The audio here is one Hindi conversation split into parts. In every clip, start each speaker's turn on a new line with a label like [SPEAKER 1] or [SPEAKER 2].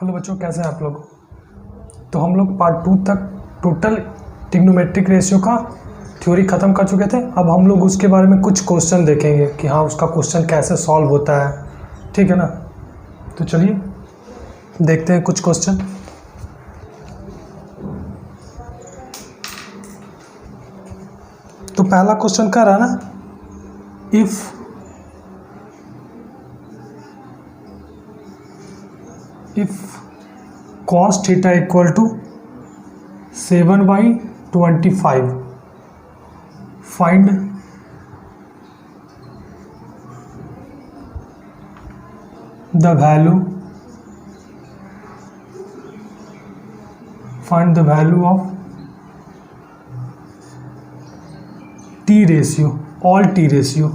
[SPEAKER 1] हेलो बच्चों, कैसे हैं आप लोग। तो हम लोग पार्ट 2 तक टोटल ट्रिग्नोमेट्रिक रेशियो का थ्योरी ख़त्म कर चुके थे। अब हम लोग उसके बारे में कुछ क्वेश्चन देखेंगे कि हाँ उसका क्वेश्चन कैसे सॉल्व होता है, ठीक है ना। तो चलिए देखते हैं कुछ क्वेश्चन। तो पहला क्वेश्चन कह रहा है ना, if cos theta equal to 7/25, find the value of t ratio, all t ratio.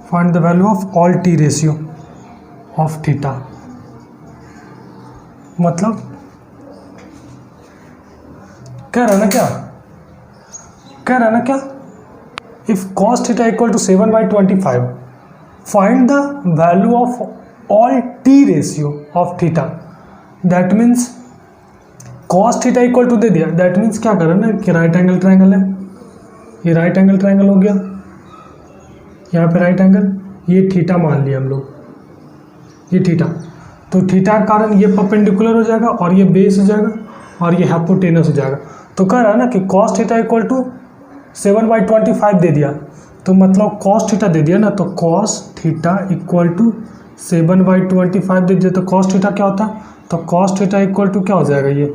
[SPEAKER 1] Find the value of all t ratio of theta. मतलब कह रहा है ना क्या, if cos theta equal to 7/25, find the value of all t ratio of theta. That means cos theta equal to दे दिया, that means क्या कर रहा है ना कि राइट एंगल ट्रायंगल है, ये राइट एंगल ट्रायंगल हो गया, यहाँ पे राइट एंगल, ये थीटा मान लिया हम लोग, ये थीटा। तो थीटा के कारण ये परपेंडिकुलर हो जाएगा और ये बेस हो जाएगा और ये हाइपोटेनस हो जाएगा। तो कह रहा है ना कि cos थीटा इक्वल टू 7/25 दे दिया, तो मतलब cos थीटा दे दिया ना, तो cos थीटा इक्वल टू 7/25 दे दिया। तो cos थीटा क्या होता है, तो cos थीटा इक्वल टू क्या हो जाएगा, ये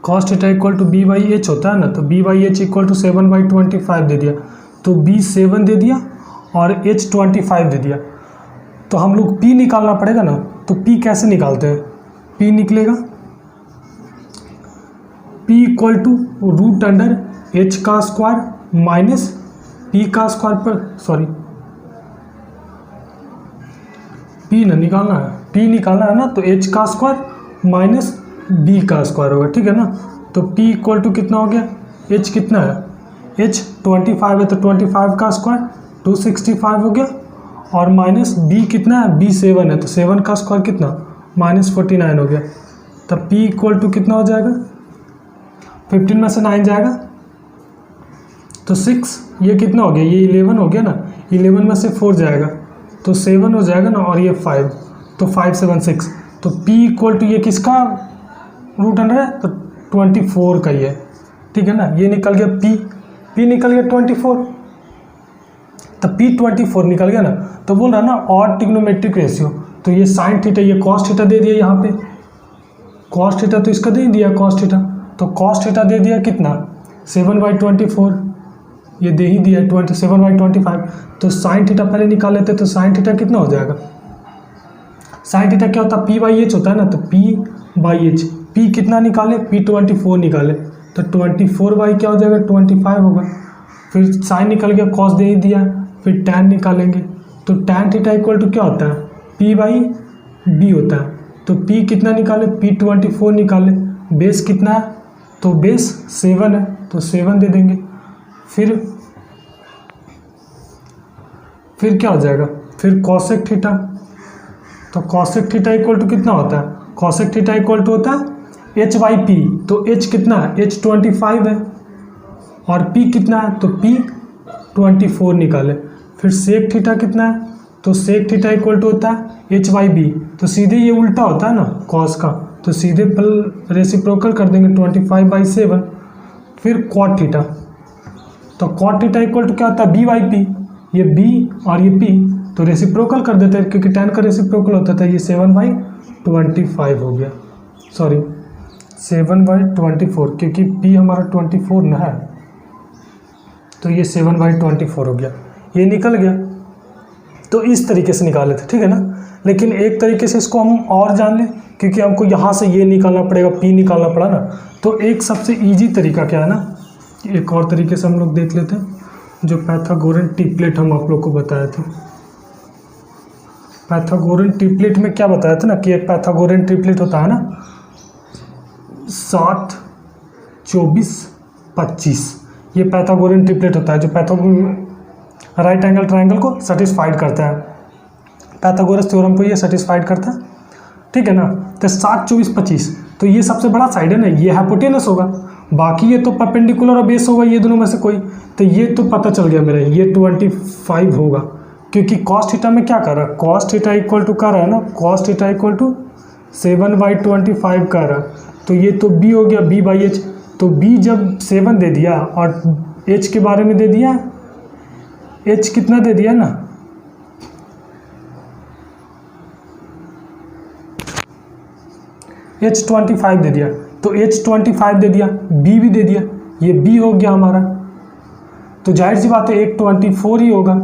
[SPEAKER 1] cos theta equal to b/h होता है ना। तो b/h इक्वल टू 7/25 दे दिया, तो b 7 दे दिया और h 25 दे दिया। तो हम लोग p निकालना पड़ेगा ना। तो p कैसे निकालते हैं, p निकलेगा p इक्वल टू √h का स्क्वायर माइनस p का स्क्वायर पर, सॉरी p ना निकालना है, p निकालना है ना, तो h का स्क्वायर माइनस b का स्क्वायर होगा, ठीक है ना। तो p इक्वल टू कितना हो गया, h कितना है, h 25 है, तो 25 का स्क्वायर 265 हो गया और माइनस b कितना है, b 7 है, तो 7 का स्क्वायर कितना -49 हो गया। तब p इक्वल टू कितना हो जाएगा, 15 में से 9 जाएगा तो 6, ये कितना हो गया, ये 11 हो गया ना, 11 में से 4 जाएगा तो 7 हो जाएगा ना, और ये 5, तो 5 7 6। तो p इक्वल टू ये किसका रूट अंडर है, तो 24 का ही है, ठीक है ना। ये निकल गया p निकल गया 24, तो p 24 निकल गया ना। तो बोल रहा ना और ट्रिग्नोमेट्रिक रेशियो, तो ये साइन थीटा, ये कॉस थीटा दे दिया, यहाँ पे कॉस थीटा तो इसका दे दिया कॉस थीटा, तो कॉस थीटा दे दिया कितना 7/24, ये दे ही दिया 27/25। तो साइन थीटा पहले निकाल लेते, तो साइन थीटा कितना हो जाएगा, साइन थीटा क्या होता है, p/h होता है ना। तो p/h, p कितना निकाले, p 24 निकाले, तो 24 क्या हो जाएगा 25 होगा। फिर साइन निकल गया, कॉस दे ही दिया, फिर टैन निकालेंगे, तो टैन थीटा इक्वल टू क्या होता है, p/b होता है। तो p कितना निकाले, p 24 निकाले, बेस कितना है, तो बेस 7 है, तो 7 दे देंगे। फिर क्या हो जाएगा, फिर कॉसेक थीटा, तो कॉसेक थीटा इक्वल टू कितना होता है, कॉसेक थीटा इक्वल टू होता है h/p। तो h कितना है, h 25 है और p कितना है, तो p 24 निकाले। फिर सेक थीटा कितना है, तो सेक थीटा इक्वल टू होता है h/b। तो सीधे ये उल्टा होता है ना कॉस का, तो सीधे पल रेसिप्रोकल कर देंगे 25/7। फिर कॉट थीटा, तो कॉट थीटा इक्वल टू क्या होता है b/p, ये b और ये p, तो रेसिप्रोकल कर देते हैं क्योंकि tan का रेसिप्रोकल होता था, ये 7/25 हो गया, सॉरी 7/24, क्योंकि p हमारा 24 ना है, तो ये 7/24 हो गया, ये निकल गया। तो इस तरीके से निकाले थे, ठीक है ना। लेकिन एक तरीके से इसको हम और जान लें, क्योंकि हमको यहाँ से ये निकालना पड़ेगा, p निकालना पड़ा ना। तो एक सबसे इजी तरीका क्या है ना, एक और तरीके से हम लोग देख लेते हैं, जो पैथागोरन ट्रिपलेट हम आप लोग को बताए थे। पैथागोरन ट्रिपलेट में क्या बताया था ना कि एक पैथागोरन ट्रिपलेट होता है ना 7 24 25, ये पैथागोरन ट्रिपलेट होता है जो राइट एंगल ट्रायंगल को सेटिस्फाइड करता है। पाइथागोरस थ्योरम को ये सेटिस्फाइड करता है, ठीक है ना। तो 7 24 25, तो ये सबसे बड़ा साइड है ना, ये हाइपोटेनस होगा, बाकी ये तो परपेंडिकुलर और बेस होगा, ये दोनों में से कोई। तो ये तो पता चल गया मेरा, ये 25 होगा, क्योंकि कॉस थीटा में क्या कर रहा है, कॉस थीटा इक्वल टू कर रहा है ना, कॉस थीटा इक्वल टू 7/25 कर रहा है। तो ये तो b हो गया, b/h। तो b जब 7 दे दिया और h के बारे में दे दिया, h कितना दे दिया ना, h 25 दे दिया, तो h 25 दे दिया, b भी दे दिया, ये b हो गया हमारा। तो जाहिर सी बात है एक 24 ही होगा,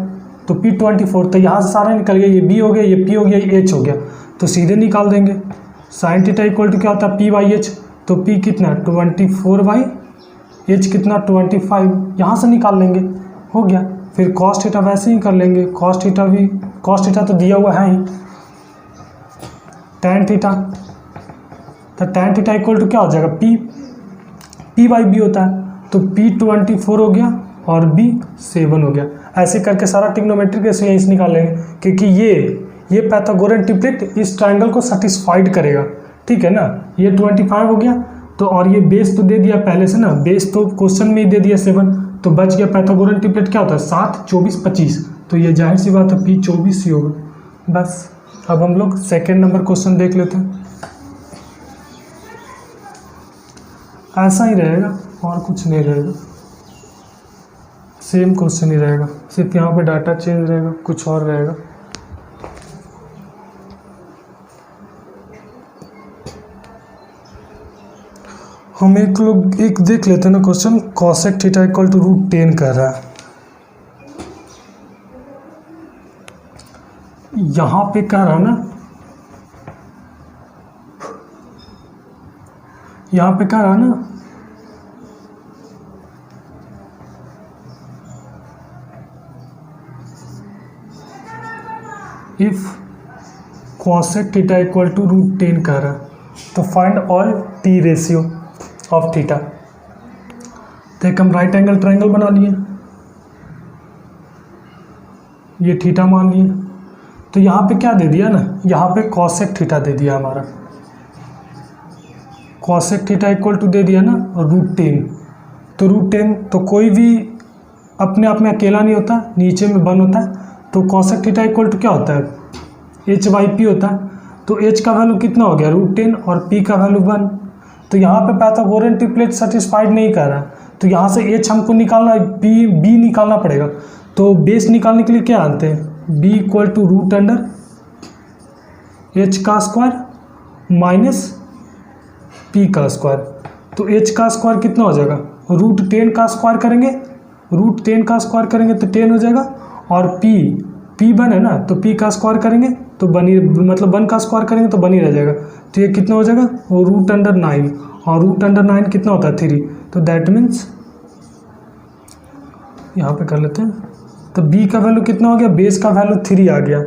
[SPEAKER 1] तो p 24, तो यहाँ से सारा निकल गया, ये b हो गया, ये p हो गया, ये h हो गया, तो सीधे निकाल देंगे। साइन थीटा इक्वल टू क्या होता है, p/h, तो p कितना 24/h कितना 25, यहाँ से निकाल लेंगे, हो गया। फिर कॉस थीटा वैसे ही कर लेंगे, कॉस थीटा तो दिया हुआ है ही, टैन थीटा, तो टैन थीटा इक्वल टू क्या हो जाएगा, p/b होता है, तो p 24 हो गया और b 7 हो गया। ऐसे करके सारा ट्रिग्नोमेट्रिक रेशियो यहीं निकाल लेंगे, क्योंकि ये पाइथागोरन ट्रिपलेट इस ट्रायंगल को सेटिस्फाइड करेगा, ठीक है ना। ये 25 हो गया, तो और ये बेस तो दे दिया पहले से ना, बेस तो क्वेश्चन में ही दे दिया 7, तो बच गया पाइथागोरन ट्रिपलेट क्या होता है 7 24 25, तो ये जाहिर सी बात है p 24 ही होगा। बस अब हम लोग सेकेंड नंबर क्वेश्चन देख लेते हैं। ऐसा ही रहेगा और कुछ नहीं रहेगा, सेम क्वेश्चन ही रहेगा, सिर्फ यहाँ पे डाटा चेंज रहेगा, कुछ और रहेगा। हम एक देख लेते हैं ना question, cosec theta equal to √10 कर रहा है। यहाँ पे क्या रहा ना, यहाँ पे क्या रहा ना, if cosec theta equal to √10 कर रहा है, तो find all t ratio of theta. तो एक हम राइट एंगल ट्रायंगल बना लिए, ये थीटा मान लिए, तो यहाँ पे क्या दे दिया ना, यहाँ पे कॉसेक थीटा दे दिया हमारा, कॉसेक थीटा इक्वल टू दे दिया ना √10। तो √10 तो कोई भी अपने आप में अकेला नहीं होता, नीचे में 1 होता है, तो कॉसेक थीटा इक्वल टू क्या होता है h/p होता है। तो h का वैल्यू कितना हो गया √10 और p का वैल्यू 1। तो यहाँ पे पाइथागोरन ट्रिपलेट सेटिस्फाइड नहीं कर रहा है, तो यहाँ से h हमको निकालना है, b निकालना पड़ेगा। तो बेस निकालने के लिए क्या आते हैं, b इक्वल टू √h का स्क्वायर माइनस p का स्क्वायर। तो h का स्क्वायर कितना हो जाएगा, √10 का स्क्वायर करेंगे, √10 का स्क्वायर करेंगे तो 10 हो जाएगा, और p 1 है ना, तो p का स्क्वायर करेंगे तो बनी, मतलब 1 का स्क्वायर करेंगे तो बनी रह जाएगा। तो ये कितना हो जाएगा, वो √9, और √9 कितना होता है 3, तो दैट मीन्स यहाँ पे कर लेते हैं, तो b का वैल्यू कितना हो गया, बेस का वैल्यू 3 आ गया,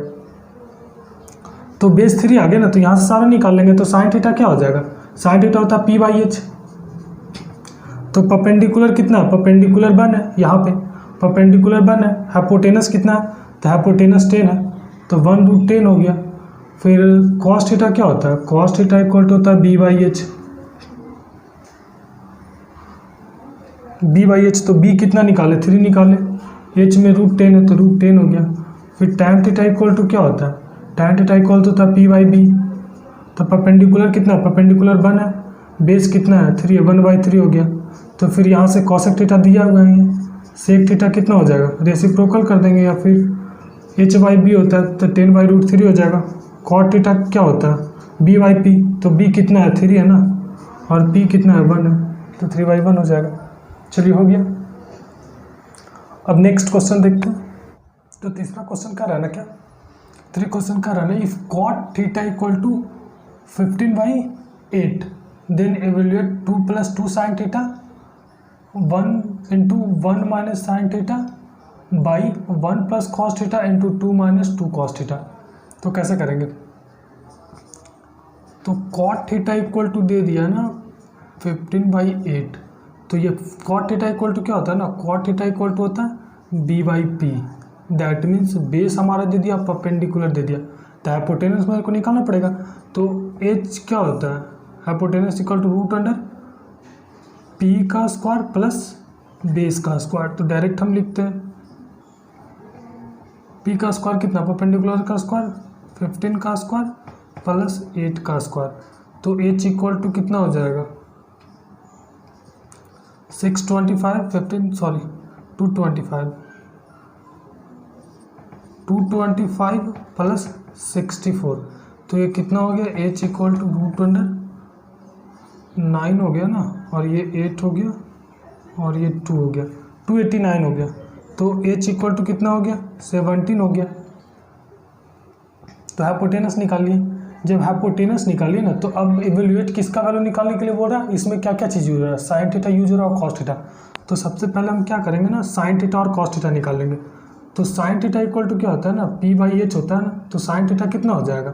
[SPEAKER 1] तो बेस 3 आ गया ना, तो यहाँ से सारा निकाल लेंगे। तो साइन थीटा क्या हो जाएगा, साइन थीटा होता है p/h। तो परपेंडिकुलर कितना है, परपेंडिकुलर 1 है, यहाँ पे परपेंडिकुलर 1 है, हाइपोटेनस कितना है, तो हाइपोटेनस 10 है, तो 1√10 हो गया। फिर कॉस थीटा क्या होता है, कॉस थीटा इक्वल टू होता है b/h, b/h, तो b कितना निकाले 3 निकाले, h में √10 है तो √10 हो गया। फिर tan थीटा इक्वल टू क्या होता है, tan थीटा इक्वल टू होता है p/b। तो परपेंडिकुलर कितना, परपेंडिकुलर 1 है, बेस कितना है 3 है, 1/3 हो गया। तो फिर यहाँ से कॉसेक थीटा दिया हुआ है, सेक थीटा कितना हो जाएगा, रेसिप्रोकल कर देंगे, या फिर h/b होता है तो 10/√3 हो जाएगा। कॉट थीटा क्या होता है b/p, तो b कितना है 3 है ना, और p कितना है 1 है, तो 3/1 हो जाएगा। चलिए हो गया। अब नेक्स्ट क्वेश्चन देखते हैं। तो तीसरा क्वेश्चन का रहना क्या, थ्री क्वेश्चन का रहना, if cot theta equal to 15/8 then evaluate 2 + 2 sine theta 1 × 1 minus sine theta by 1 + cos theta into 2 - 2 cos theta. तो कैसे करेंगे, तो कॉट थीटा इक्वल टू दे दिया ना 15/8, तो ये कॉट थीटा इक्वल टू क्या होता है ना, कॉट थीटा इक्वल टू होता है b/p, दैट मीन्स बेस हमारा दे दिया, परपेंडिकुलर दे दिया, तो हाइपोटेनस मेरे को निकालना पड़ेगा। तो एच क्या होता है, hypotenuse equal to root under P का स्क्वायर प्लस बेस का स्क्वायर। तो डायरेक्ट हम लिखते हैं पी का स्क्वायर कितना, परपेंडिकुलर का स्क्वायर 15 का स्क्वायर प्लस 8 का स्क्वायर। तो एच इक्वल टू कितना हो जाएगा 225 प्लस 64। तो ये कितना हो गया, H equal to root under 9 हो गया ना, और ये 8 हो गया और ये 2 हो गया, 289 हो गया। तो एच इक्वल टू कितना हो गया 17 हो गया। तो हाइपोटेनस निकाल लिए। जब हाइपोटेनस निकालिए ना, तो अब इवेल्युएट किसका वैल्यू निकालने के लिए बोल रहा है, इसमें क्या क्या चीज़ यूज हो रहा है, साइन थीटा यूज हो रहा है और कॉस थीटा। तो सबसे पहले हम क्या करेंगे ना, साइन थीटा और कॉस थीटा निकालेंगे। तो साइन थीटा इक्वल टू क्या होता है ना, पी बाई एच होता है ना। तो साइन थीटा कितना हो जाएगा,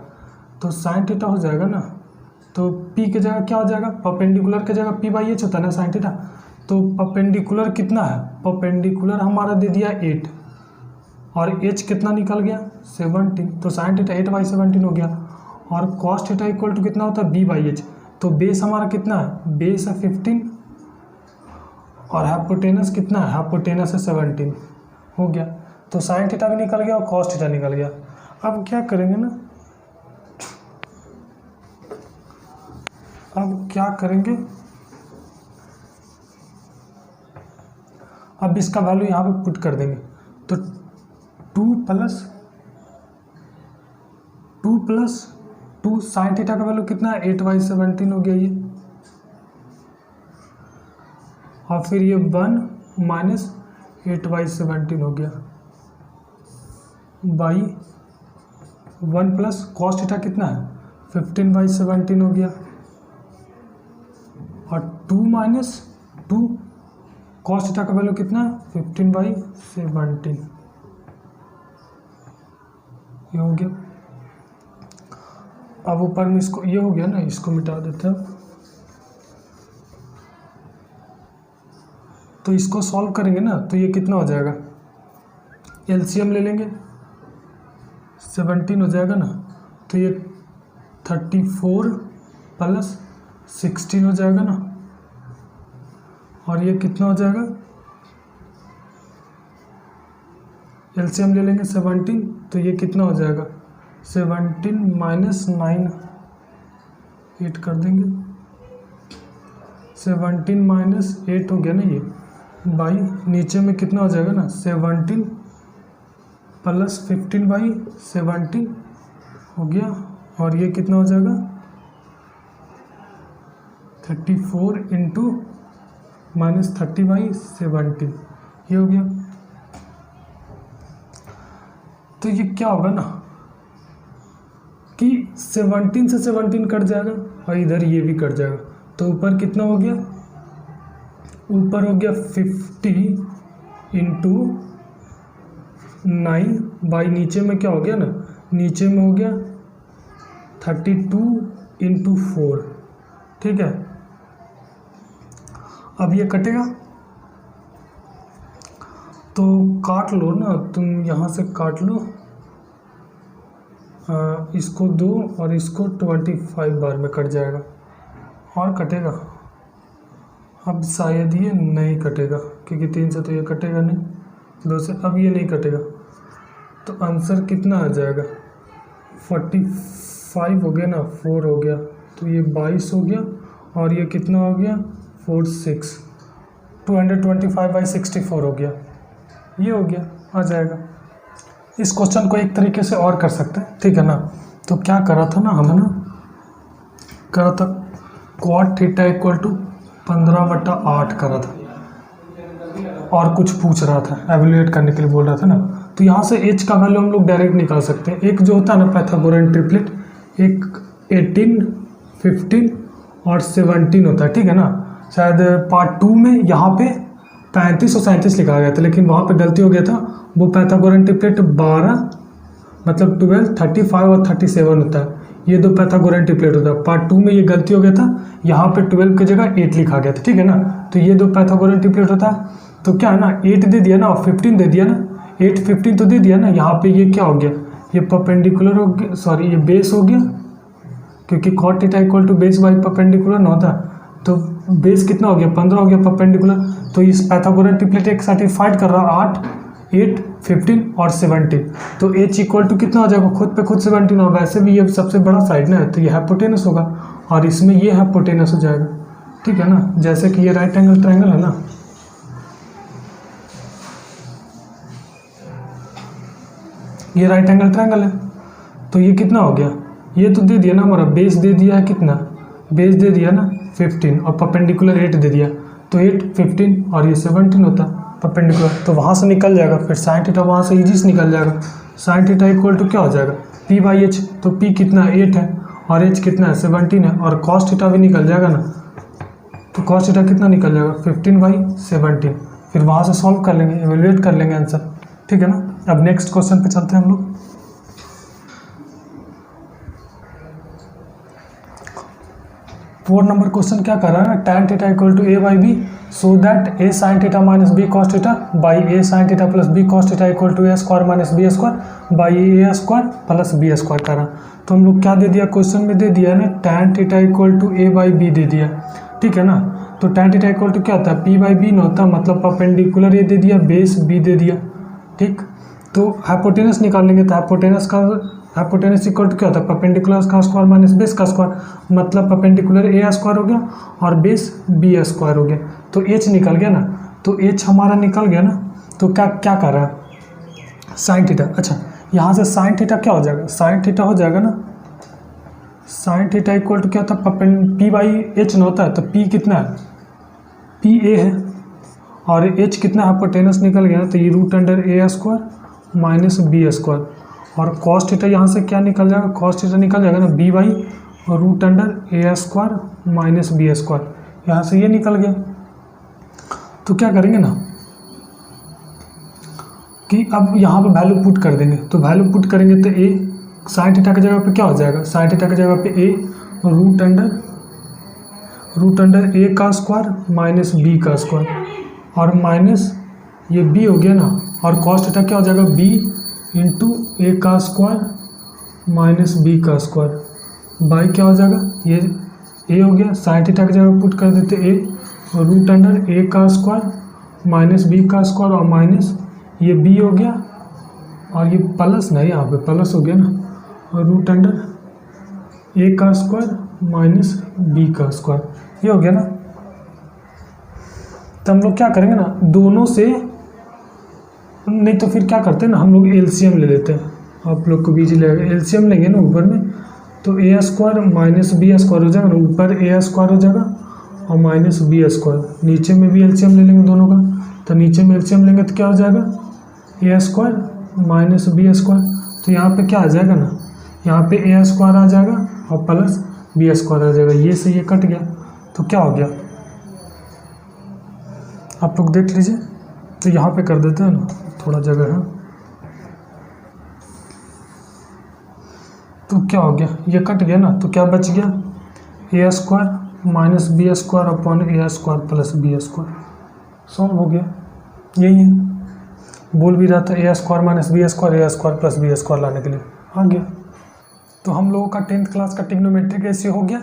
[SPEAKER 1] तो साइन थीटा हो जाएगा ना, तो पी की जगह क्या हो जाएगा, परपेंडिकुलर की जगह पी बाई एच होता है ना साइन थीटा। तो परपेंडिकुलर कितना है, परपेंडिकुलर हमारा दे दिया 8 और एच कितना निकल गया 17। तो साइन थीटा 8/17 हो गया। और कॉस थीटा इक्वल टू कितना होता है बी बाई एच। तो बेस हमारा कितना है, बेस है 15 और हाइपोटेनस कितना है, हाइपोटेनस है 17 हो गया। तो साइन थीटा भी निकल गया और कॉस थीटा निकल गया। अब क्या करेंगे ना, अब क्या करेंगे, अब इसका वैल्यू यहाँ पे पुट कर देंगे। तो 2 प्लस 2 साइन थीटा का वैल्यू कितना है 8/17 हो गया ये, और फिर ये 1 माइनस 8/17 हो गया बाई 1 प्लस कॉस थीटा कितना है 15/17 हो गया, और 2 माइनस 2 कॉस थीटा का वैल्यू कितना है 15/17 ये हो गया। अब ऊपर में इसको ये हो गया ना, इसको मिटा देते हैं। तो इसको सॉल्व करेंगे ना, तो ये कितना हो जाएगा, एलसीएम ले लेंगे 17 हो जाएगा ना। तो ये 34 प्लस 16 हो जाएगा ना, और ये कितना हो जाएगा, एलसीएम ले लेंगे 17। तो ये कितना हो जाएगा 17 माइनस 9 8 कर देंगे, 17 माइनस 8 हो गया ना ये बाई नीचे में कितना हो जाएगा ना 17 प्लस 15/17 हो गया, और ये कितना हो जाएगा 34 इंटू माइनस 30/17 ये हो गया। तो ये क्या होगा ना कि 17 से 17 कट जाएगा और इधर ये भी कट जाएगा। तो ऊपर कितना हो गया, ऊपर हो गया 50 इंटू 9 बाई नीचे में क्या हो गया ना, नीचे में हो गया 32 इंटू 4। ठीक है, अब ये कटेगा तो काट लो ना, तुम यहाँ से काट लो, इसको 2 और इसको 25 बार में कट जाएगा और कटेगा। अब शायद ये नहीं कटेगा क्योंकि 3 से तो ये कटेगा नहीं, 2 से अब ये नहीं कटेगा। तो आंसर कितना आ जाएगा 45 हो गया ना, 4 हो गया, तो ये 22 हो गया, और ये कितना हो गया 46 225/64 हो गया, ये हो गया, आ जाएगा। इस क्वेश्चन को एक तरीके से और कर सकते हैं, ठीक है ना। तो क्या करा था ना, हम ना करा था cot थीटा इक्वल टू 15/8 करा था, और कुछ पूछ रहा था, एवेल्यूएट करने के लिए बोल रहा था ना। तो यहाँ से h का वैल्यू हम लोग डायरेक्ट निकाल सकते हैं। एक जो होता है ना पाइथागोरन ट्रिपलेट, एक 18, 15 और 17 होता है, ठीक है ना। शायद पार्ट 2 में यहाँ पे 35 और 37 लिखा गया था, लेकिन वहाँ पे गलती हो गया था। वो पाइथागोरन ट्रिपलेट 12 मतलब 12, 35 और 37 होता है, ये 2 पाइथागोरन ट्रिपलेट होता है। पार्ट 2 में ये गलती हो गया था, यहाँ पे 12 की जगह 8 लिखा गया था, ठीक है ना। तो ये 2 पाइथागोरन ट्रिपलेट होता है। तो क्या है ना 8 दे दिया ना और 15 दे दिया ना, 8 15 तो दे दिया ना। यहाँ पे ये क्या हो गया, ये परपेंडिकुलर हो गया, सॉरी ये बेस हो गया, क्योंकि cot theta equal to base by perpendicular ना होता, तो बेस कितना हो गया 15 हो गया परपेंडिकुलर। तो इस पैथागोरस ट्रिपलेट एक सर्टिफाइड कर रहा 8, 8, 15 और 17। तो h इक्वल टू कितना हो जाएगा, खुद पे खुद 17 होगा। वैसे भी ये सबसे बड़ा साइड ना है, तो ये हाइपोटेनस होगा और इसमें ये हाइपोटेनस हो जाएगा, ठीक है ना। जैसे कि ये राइट एंगल ट्रायंगल है ना, ये राइट एंगल ट्रायंगल है, तो ये कितना हो गया, ये तो दे दिया ना हमारा, बेस दे दिया है कितना, बेस दे दिया ना 15 और परपेंडिकुलर 8 दे दिया, तो 8, 15 और ये 17 होता परपेंडिकुलर। तो वहाँ से निकल जाएगा, फिर साइन थीटा वहाँ से इजी से निकल जाएगा। साइन थीटा इक्वल टू क्या हो जाएगा, p बाई एच, तो p कितना 8 है और h कितना है 17 है, और कॉस थीटा भी निकल जाएगा ना, तो कॉस थीटा कितना निकल जाएगा 15/17। फिर वहाँ से सॉल्व कर लेंगे, एवेल्युएट कर लेंगे आंसर, ठीक है ना। अब नेक्स्ट क्वेश्चन पे चलते हैं हम लोग। 4 नंबर क्वेश्चन क्या कर रहा है, tan theta equal to a by B, so that a sine theta minus b cos theta by a sine theta plus b cos theta equal to a square minus b square by a square plus b square कर रहा। तो हम लोग क्या दे दिया, क्वेश्चन में दे दिया ना tan theta equal to a by B दे दिया, ठीक है ना। तो tan थीटा इक्वल टू क्या होता है, p बाई बी न होता, मतलब परपेंडिकुलर ये दे दिया, बेस b दे दिया, ठीक। तो हाइपोटेनस निकालेंगे, तो हाइपोटेनस इक्वल टू क्या होता है, परपेंडिकुलर का स्क्वायर माइनस बेस का स्क्वायर, मतलब परपेंडिकुलर a स्क्वायर हो गया और बेस b स्क्वायर हो गया, तो h निकल गया ना। तो h हमारा निकल गया ना, तो क्या क्या कर रहा है साइन थीटा। अच्छा, यहाँ से साइन थीटा क्या हो जाएगा, साइन थीटा हो जाएगा ना, साइन थीटा इक्वल टू क्या होता है, p बाई एच न होता है, तो p कितना है, p a है और h कितना हाइपोटेनस निकल गया ना, तो ये root under a square minus b square, और कॉस थीटा यहाँ से क्या निकल जाएगा, कॉस थीटा निकल जाएगा ना b by root under a square minus b square, यहाँ से ये निकल गया। तो क्या करेंगे ना कि अब यहाँ पे वैल्यू पुट कर देंगे, तो वैल्यू पुट करेंगे तो a साइन थीटा की जगह पे क्या हो जाएगा, साइन थीटा की जगह पे a रूट अंडर a का स्क्वायर माइनस b का स्क्वायर, और माइनस ये b हो गया ना, और कॉस थीटा क्या हो जाएगा b इंटू a का स्क्वायर माइनस b का स्क्वायर बाई क्या हो जाएगा, ये a हो गया, साइन थीटा की जगह पुट कर देते a रूट अंडर a का स्क्वायर माइनस b का स्क्वायर, और माइनस ये b हो गया, और ये प्लस नहीं, यहाँ पे प्लस हो गया ना, और रूट अंडर a का स्क्वायर माइनस b का स्क्वायर, ये हो गया ना। तो हम लोग क्या करेंगे ना, दोनों से, नहीं तो फिर क्या करते हैं ना, हम लोग एलसीएम ले लेते हैं, आप लोग को बीजी लगेगा, एलसीएम लेंगे ना ऊपर में, तो a square minus b square हो जाएगा ना, ऊपर a स्क्वायर हो जाएगा और माइनस b स्क्वायर, नीचे में भी एलसीएम ले लेंगे दोनों का, तो नीचे में एलसीएम लेंगे तो क्या हो जाएगा a square minus b square, तो यहाँ पे क्या आ जाएगा ना, यहाँ पे a स्क्वायर आ जाएगा और प्लस b स्क्वायर आ जाएगा, ये से ये कट गया, तो क्या हो गया आप लोग देख लीजिए। तो यहाँ पे कर देते हैं ना, थोड़ा जगह है, तो क्या हो गया, ये कट गया ना, तो क्या बच गया a square minus b square upon a square plus b square, solve हो गया। यही है, बोल भी रहा था a square minus b square a square plus b square लाने के लिए, आ गया। तो हम लोगों का 10th क्लास का ट्रिग्नोमेट्रिक रेशियो हो गया।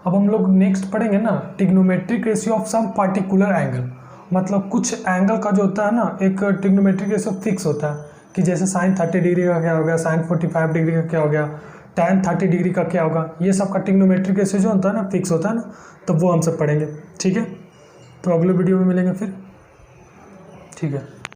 [SPEAKER 1] अब हम लोग नेक्स्ट पढ़ेंगे ना trigonometric ratio of some particular angle, मतलब कुछ एंगल का जो होता है ना, एक ट्रिग्नोमेट्रिक रेशियो फिक्स होता है, कि जैसे साइन 30 डिग्री का क्या हो गया, साइन 45 डिग्री का क्या हो गया, tan 30 डिग्री का क्या होगा, ये सब का ट्रिग्नोमेट्रिक रेशियो जो होता है ना, फिक्स होता है ना, तो वो हम सब पढ़ेंगे, ठीक है। तो अगले वीडियो में मिलेंगे फिर, ठीक है।